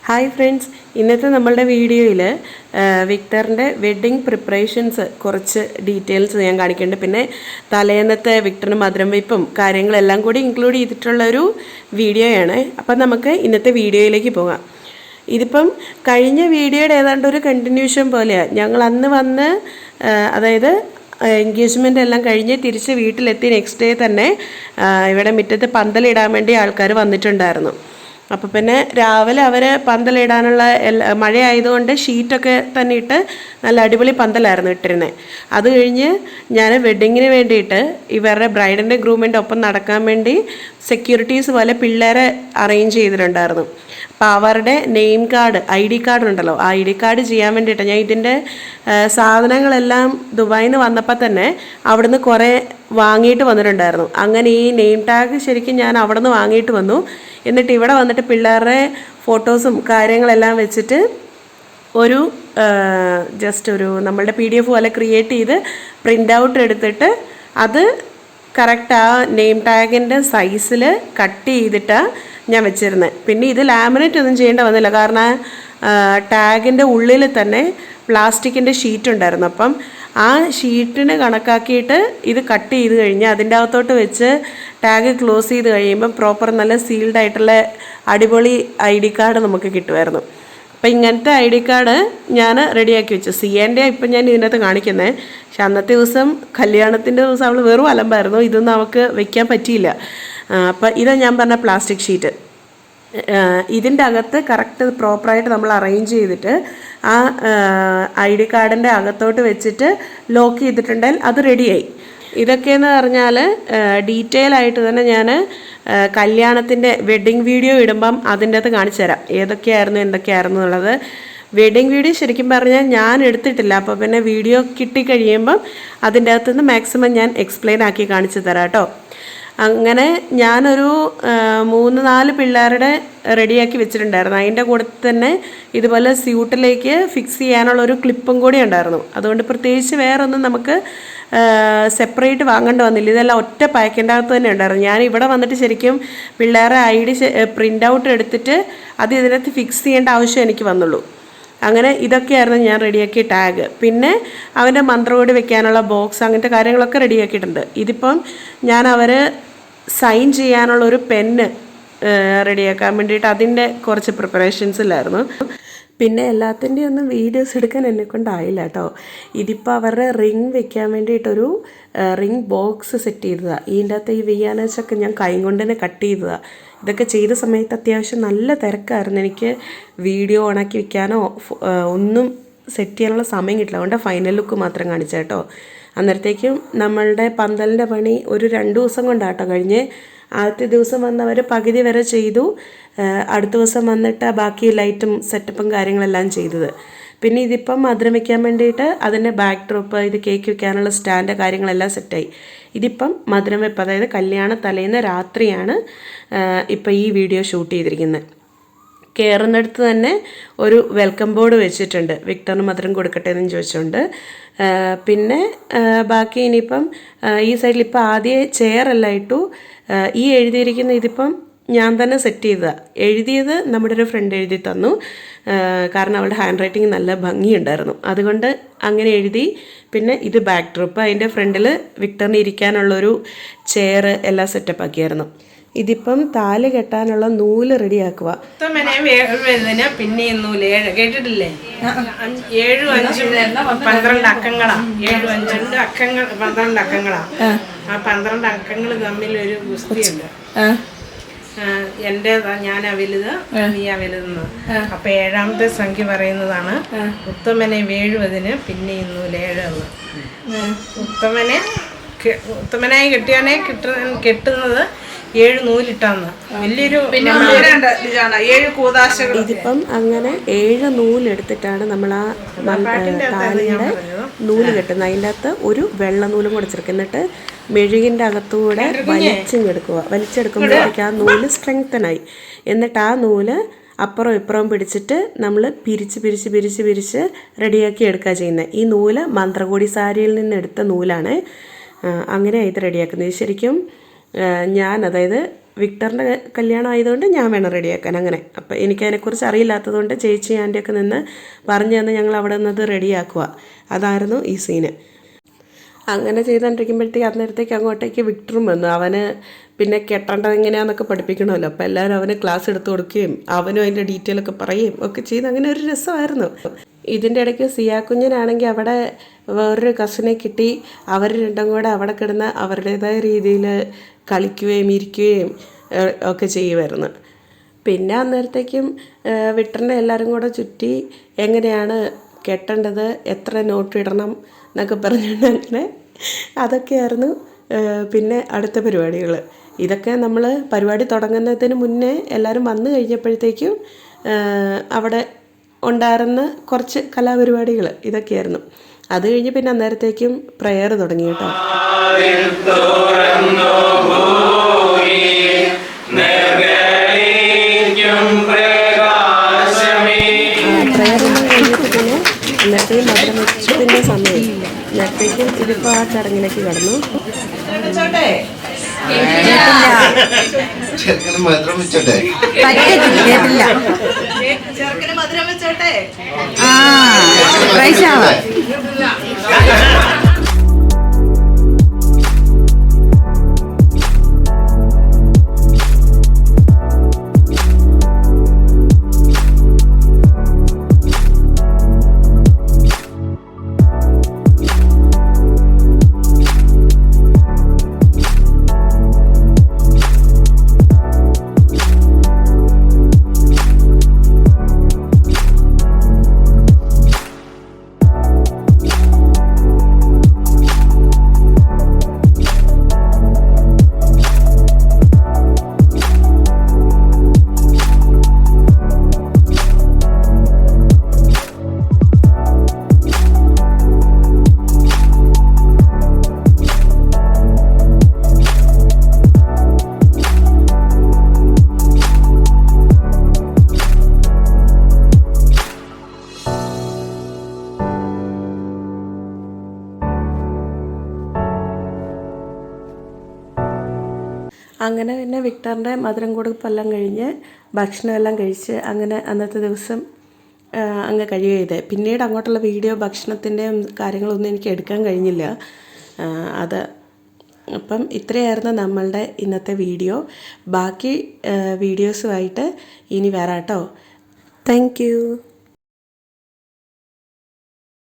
Hi friends, ഇന്നത്തെ നമ്മളുടെ വീഡിയോയിൽ വിക്ടറിൻ്റെ വെഡ്ഡിങ് പ്രിപ്പറേഷൻസ് കുറച്ച് ഡീറ്റെയിൽസ് ഞാൻ കാണിക്കുന്നുണ്ട്. പിന്നെ തലേന്നത്തെ വിക്ടറിന് മധുരം വയ്പ്പും കാര്യങ്ങളെല്ലാം കൂടി ഇൻക്ലൂഡ് ചെയ്തിട്ടുള്ളൊരു വീഡിയോയാണ്. അപ്പം നമുക്ക് ഇന്നത്തെ വീഡിയോയിലേക്ക് പോകാം. ഇതിപ്പം കഴിഞ്ഞ വീഡിയോയുടെ ഏതാണ്ട് ഒരു കണ്ടിന്യൂഷൻ പോലെയാണ്. ഞങ്ങൾ അന്ന് വന്ന് അതായത് എൻഗേജ്മെൻ്റ് എല്ലാം കഴിഞ്ഞ് തിരിച്ച് വീട്ടിലെത്തി നെക്സ്റ്റ് ഡേ തന്നെ ഇവിടെ മുറ്റത്ത് പന്തലിടാൻ വേണ്ടി ആൾക്കാർ വന്നിട്ടുണ്ടായിരുന്നു. അപ്പോൾ പിന്നെ രാവിലെ അവർ പന്തലിടാനുള്ള മഴയായതുകൊണ്ട് ഷീറ്റൊക്കെ തന്നെ ഇട്ട് നല്ല അടിപൊളി പന്തലായിരുന്നു ഇട്ടിരുന്നത്. അത് കഴിഞ്ഞ് ഞാൻ വെഡ്ഡിങ്ങിന് വേണ്ടിയിട്ട് ഇവരുടെ ബ്രൈഡിൻ്റെ ഗ്രൂമിൻ്റെ ഒപ്പം നടക്കാൻ വേണ്ടി സെക്യൂരിറ്റീസ് പോലെ പിള്ളേരെ അറേഞ്ച് ചെയ്തിട്ടുണ്ടായിരുന്നു. അപ്പോൾ അവരുടെ നെയിം കാർഡ് ID കാർഡ് ഉണ്ടല്ലോ, ആ ID കാർഡ് ചെയ്യാൻ വേണ്ടിയിട്ട് ഞാൻ ഇതിൻ്റെ സാധനങ്ങളെല്ലാം ദുബായിൽ നിന്ന് വന്നപ്പോൾ തന്നെ അവിടുന്ന് കുറേ വാങ്ങിയിട്ട് വന്നിട്ടുണ്ടായിരുന്നു. അങ്ങനെ ഈ നെയിം ടാഗ് ശരിക്കും ഞാൻ അവിടെ നിന്ന് വാങ്ങിയിട്ട് വന്നു. എന്നിട്ട് ഇവിടെ വന്നിട്ട് പിള്ളേരുടെ ഫോട്ടോസും കാര്യങ്ങളെല്ലാം വെച്ചിട്ട് ഒരു ജസ്റ്റ് ഒരു നമ്മളുടെ PDF പോലെ ക്രിയേറ്റ് ചെയ്ത് പ്രിൻ്റ് ഔട്ട് എടുത്തിട്ട് അത് കറക്റ്റ് ആ നെയിം ടാഗിൻ്റെ സൈസിൽ കട്ട് ചെയ്തിട്ടാണ് ഞാൻ വെച്ചിരുന്നത്. പിന്നെ ഇത് ലാമിനേറ്റ് ഒന്നും ചെയ്യേണ്ട വന്നില്ല, കാരണം ടാഗിൻ്റെ ഉള്ളിൽ തന്നെ പ്ലാസ്റ്റിക്കിൻ്റെ ഷീറ്റ് ഉണ്ടായിരുന്നു. അപ്പം ആ ഷീറ്റിന് കണക്കാക്കിയിട്ട് ഇത് കട്ട് ചെയ്ത് കഴിഞ്ഞ് അതിൻ്റെ അകത്തോട്ട് വെച്ച് ടാഗ് ക്ലോസ് ചെയ്ത് കഴിയുമ്പം പ്രോപ്പർ നല്ല സീൽഡ് ആയിട്ടുള്ള അടിപൊളി ID കാർഡ് നമുക്ക് കിട്ടുമായിരുന്നു. അപ്പം ഇങ്ങനത്തെ ID കാർഡ് ഞാൻ റെഡിയാക്കി വെച്ചു. CNൻ്റെ ഇപ്പം ഞാൻ ഇതിനകത്ത് കാണിക്കുന്നത്. പക്ഷെ അന്നത്തെ ദിവസം കല്യാണത്തിൻ്റെ ദിവസം അവൾ വെറും അലമ്പായിരുന്നു, ഇതൊന്നും അവൾക്ക് വെക്കാൻ പറ്റിയില്ല. അപ്പം ഇതാ ഞാൻ പറഞ്ഞ പ്ലാസ്റ്റിക് ഷീറ്റ്. ഇതിൻ്റെ അകത്ത് കറക്റ്റ് പ്രോപ്പറായിട്ട് നമ്മൾ അറേഞ്ച് ചെയ്തിട്ട് ആ ID കാർഡിൻ്റെ അകത്തോട്ട് വെച്ചിട്ട് ലോക്ക് ചെയ്തിട്ടുണ്ടെങ്കിൽ അത് റെഡിയായി. ഇതൊക്കെയെന്ന് പറഞ്ഞാൽ ഡീറ്റെയിൽ ആയിട്ട് തന്നെ ഞാൻ കല്യാണത്തിൻ്റെ വെഡ്ഡിങ് വീഡിയോ ഇടുമ്പം അതിൻ്റെ അകത്ത് കാണിച്ചു തരാം ഏതൊക്കെയായിരുന്നു എന്തൊക്കെയായിരുന്നു എന്നുള്ളത്. വെഡ്ഡിങ് വീഡിയോ ശരിക്കും പറഞ്ഞാൽ ഞാൻ എടുത്തിട്ടില്ല. അപ്പോൾ പിന്നെ വീഡിയോ കിട്ടിക്കഴിയുമ്പം അതിൻ്റെ അകത്തുനിന്ന് മാക്സിമം ഞാൻ എക്സ്പ്ലെയിൻ ആക്കി കാണിച്ചു തരാം കേട്ടോ. അങ്ങനെ ഞാനൊരു 3-4 പിള്ളേരുടെ റെഡിയാക്കി വെച്ചിട്ടുണ്ടായിരുന്നു. അതിൻ്റെ കൂടെ തന്നെ ഇതുപോലെ സ്യൂട്ടിലേക്ക് ഫിക്സ് ചെയ്യാനുള്ളൊരു ക്ലിപ്പും കൂടി ഉണ്ടായിരുന്നു. അതുകൊണ്ട് പ്രത്യേകിച്ച് വേറൊന്നും നമുക്ക് സെപ്പറേറ്റ് വാങ്ങേണ്ടി വന്നില്ല. ഇതെല്ലാം ഒറ്റ പാക്കിൻ്റെ അകത്ത് തന്നെ ഉണ്ടായിരുന്നു. ഞാൻ ഇവിടെ വന്നിട്ട് ശരിക്കും പിള്ളേരെ ID പ്രിൻ്റ് ഔട്ട് എടുത്തിട്ട് അത് ഇതിനകത്ത് ഫിക്സ് ചെയ്യേണ്ട ആവശ്യം എനിക്ക് വന്നുള്ളൂ. അങ്ങനെ ഇതൊക്കെയായിരുന്നു ഞാൻ റെഡിയാക്കിയ ടാഗ്. പിന്നെ അവൻ്റെ മന്ത്രകോടി വെക്കാനുള്ള ബോക്സ് അങ്ങനത്തെ കാര്യങ്ങളൊക്കെ റെഡിയാക്കിയിട്ടുണ്ട്. ഇതിപ്പം ഞാൻ അവർ സൈൻ ചെയ്യാനുള്ളൊരു പെന്ന് റെഡിയാക്കാൻ വേണ്ടിയിട്ട് അതിൻ്റെ കുറച്ച് പ്രിപ്പറേഷൻസിലായിരുന്നു. പിന്നെ എല്ലാത്തിൻ്റെയും ഒന്നും വീഡിയോസ് എടുക്കാൻ എന്നെക്കൊണ്ടായില്ല കേട്ടോ. ഇതിപ്പോൾ അവരുടെ റിങ് വെക്കാൻ വേണ്ടിയിട്ടൊരു റിങ് ബോക്സ് സെറ്റ് ചെയ്തതാണ്. ഇതിൻ്റെ അകത്ത് ഈ വിയാനച്ചൊക്കെ ഞാൻ കൈ കൊണ്ട് തന്നെ കട്ട് ചെയ്തതാണ്. ഇതൊക്കെ ചെയ്ത സമയത്ത് അത്യാവശ്യം നല്ല തിരക്കായിരുന്നു. എനിക്ക് വീഡിയോ ഓണാക്കി വെക്കാനോ ഒന്നും സെറ്റ് ചെയ്യാനുള്ള സമയം കിട്ടില്ല. അതുകൊണ്ട് ഫൈനൽ ലുക്ക് മാത്രം കാണിച്ച കേട്ടോ. അന്നേരത്തേക്കും നമ്മളുടെ പന്തലിൻ്റെ പണി ഒരു 2 ദിവസം കൊണ്ടാട്ടോ കഴിഞ്ഞ്. ആദ്യത്തെ ദിവസം വന്നവർ പകുതി വരെ ചെയ്തു, അടുത്ത ദിവസം വന്നിട്ട് ബാക്കി ലൈറ്റും സെറ്റപ്പും കാര്യങ്ങളെല്ലാം ചെയ്തത്. പിന്നെ ഇതിപ്പം മധുരം വയ്ക്കാൻ വേണ്ടിയിട്ട് അതിൻ്റെ ബാക്ക് ഡ്രോപ്പ്, ഇത് കേക്ക് വയ്ക്കാനുള്ള സ്റ്റാൻഡ് കാര്യങ്ങളെല്ലാം സെറ്റായി. ഇതിപ്പം മധുരം വെപ്പ്, അതായത് കല്യാണ തലേന്ന് രാത്രിയാണ് ഇപ്പം ഈ വീഡിയോ ഷൂട്ട് ചെയ്തിരിക്കുന്നത്. കയറുന്നിടത്ത് തന്നെ ഒരു വെൽക്കം ബോർഡ് വെച്ചിട്ടുണ്ട്, വിക്ടറിന് മധുരം കൊടുക്കട്ടെ എന്ന് ചോദിച്ചുകൊണ്ട്. പിന്നെ ബാക്കി ഇനിയിപ്പം ഈ സൈഡിൽ ഇപ്പം ആദ്യം ചെയറെല്ലാം ഇട്ടു. ഈ എഴുതിയിരിക്കുന്ന ഇതിപ്പം ഞാൻ തന്നെ സെറ്റ് ചെയ്തതാണ്. എഴുതിയത് നമ്മുടെ ഒരു ഫ്രണ്ട് എഴുതി തന്നു, കാരണം അവളുടെ ഹാൻഡ് റൈറ്റിംഗ് നല്ല ഭംഗിയുണ്ടായിരുന്നു, അതുകൊണ്ട് അങ്ങനെ എഴുതി. പിന്നെ ഇത് ബാക്ക് ഡ്രോപ്പ്, അതിൻ്റെ ഫ്രണ്ടിൽ വിക്ടറിന് ഇരിക്കാനുള്ളൊരു ചെയർ എല്ലാം സെറ്റപ്പ് ആക്കിയായിരുന്നു. ഇതിപ്പം താല് കെട്ടാനുള്ള നൂല് റെഡിയാക്കുക. പിന്നെ നൂല് കേട്ടിട്ടില്ലേ? 7, 5, 12 അക്കങ്ങളാ. 7, 5 അക്കങ്ങൾ 12 അക്കങ്ങളാ. ആ 12 അക്കങ്ങൾ തമ്മിൽ ഒരു ഗുസ്തിയുണ്ട്. എന്റേതാ, ഞാൻ വലുത്, നീ വലുതെന്ന്. അപ്പൊ 7ാമത്തെ സംഖ്യ പറയുന്നതാണ് ഉത്തമനെ വേഴുവതിന് പിന്നെ നൂല് 7 എന്ന്. ഉത്തമനായി കെട്ടിയാനെ കെട്ടുന്നത് 7 നൂലിട്ടാന്ന് വലിയൊരു. ഇതിപ്പം അങ്ങനെ 7 നൂലെടുത്തിട്ടാണ് നമ്മൾ ആ താലിയുടെ നൂല് കെട്ടുന്നത്. അതിൻ്റെ അകത്ത് ഒരു വെള്ള നൂലും കൂടെ ചേർക്കും. എന്നിട്ട് മെഴുകിൻ്റെ അകത്തുകൂടെ വലിച്ചെടുക്കുമ്പോഴേക്ക് ആ നൂല് സ്ട്രെങ്തനായി. എന്നിട്ട് ആ നൂല് അപ്പുറം ഇപ്പുറം പിടിച്ചിട്ട് നമ്മൾ പിരിച്ച് റെഡിയാക്കി എടുക്കുക ചെയ്യുന്നത്. ഈ നൂല് മന്ത്രകോടി സാരിയിൽ നിന്ന് എടുത്ത നൂലാണ്. അങ്ങനെ ഇത് റെഡിയാക്കുന്നത്. ശരിക്കും ഞാൻ അതായത് വിക്ടറിൻ്റെ കല്യാണം ആയതുകൊണ്ട് ഞാൻ വേണം റെഡിയാക്കാൻ അങ്ങനെ. അപ്പോൾ എനിക്കതിനെക്കുറിച്ച് അറിയില്ലാത്തതുകൊണ്ട് ചേച്ചി ആൻറ്റിയൊക്കെ നിന്ന് പറഞ്ഞു തന്ന് ഞങ്ങൾ അവിടെ നിന്നത് റെഡിയാക്കുക. അതായിരുന്നു ഈ സീന്. അങ്ങനെ ചെയ്തുകൊണ്ടിരിക്കുമ്പോഴത്തേക്ക് അന്നേരത്തേക്ക് അങ്ങോട്ടേക്ക് വിക്ടറും വന്നു. അവന് പിന്നെ കെട്ടേണ്ടത് എങ്ങനെയാണെന്നൊക്കെ പഠിപ്പിക്കണമല്ലോ. അപ്പോൾ എല്ലാവരും അവന് ക്ലാസ് എടുത്ത് കൊടുക്കുകയും അവനും അതിൻ്റെ ഡീറ്റെയിലൊക്കെ പറയുകയും ഒക്കെ ചെയ്ത് അങ്ങനെ ഒരു രസമായിരുന്നു. ഇതിൻ്റെ ഇടയ്ക്ക് സിയാക്കുഞ്ഞനാണെങ്കിൽ അവിടെ വേറൊരു കസിനെ കിട്ടി. അവർ രണ്ടും കൂടെ അവിടെ കിടന്ന് അവരുടേതായ രീതിയിൽ കളിക്കുകയും ഇരിക്കുകയും ഒക്കെ ചെയ്യുമായിരുന്നു. പിന്നെ അന്നേരത്തേക്കും വിക്ടറിനെ എല്ലാവരും കൂടെ ചുറ്റി എങ്ങനെയാണ് കെട്ടേണ്ടത്, എത്ര നോട്ട് ഇടണം എന്നൊക്കെ പറഞ്ഞുകൊണ്ട് അങ്ങനെ അതൊക്കെയായിരുന്നു പിന്നെ അടുത്ത പരിപാടികൾ. ഇതൊക്കെ നമ്മൾ പരിപാടി തുടങ്ങുന്നതിന് മുന്നേ എല്ലാവരും വന്നു കഴിഞ്ഞപ്പോഴത്തേക്കും അവിടെ ഉണ്ടായിരുന്ന കുറച്ച് കലാപരിപാടികൾ ഇതൊക്കെയായിരുന്നു. അത് കഴിഞ്ഞ് പിന്നെ അന്നേരത്തേക്കും പ്രയർ തുടങ്ങി കേട്ടോ. പ്രയറൊന്നും കഴിഞ്ഞിട്ട് പിന്നെ അന്നേരത്തേക്കും മധുരം വെച്ചതിൻ്റെ സമയം നേരത്തേക്കും ഇതിപ്പോൾ ആ ചടങ്ങിലേക്ക് കടന്നു. അങ്ങനെ പിന്നെ വിക്ടറിൻ്റെ മധുരം കൊടുപ്പെല്ലാം കഴിഞ്ഞ് ഭക്ഷണമെല്ലാം കഴിച്ച് അങ്ങനെ അന്നത്തെ ദിവസം അങ്ങ് കഴിയുക. പിന്നീട് അങ്ങോട്ടുള്ള വീഡിയോ ഭക്ഷണത്തിൻ്റെയും കാര്യങ്ങളൊന്നും എനിക്ക് എടുക്കാൻ കഴിഞ്ഞില്ല. അപ്പം ഇത്രയായിരുന്നു നമ്മളുടെ ഇന്നത്തെ വീഡിയോ. ബാക്കി വീഡിയോസുമായിട്ട് ഇനി വരാം കേട്ടോ. Thank you.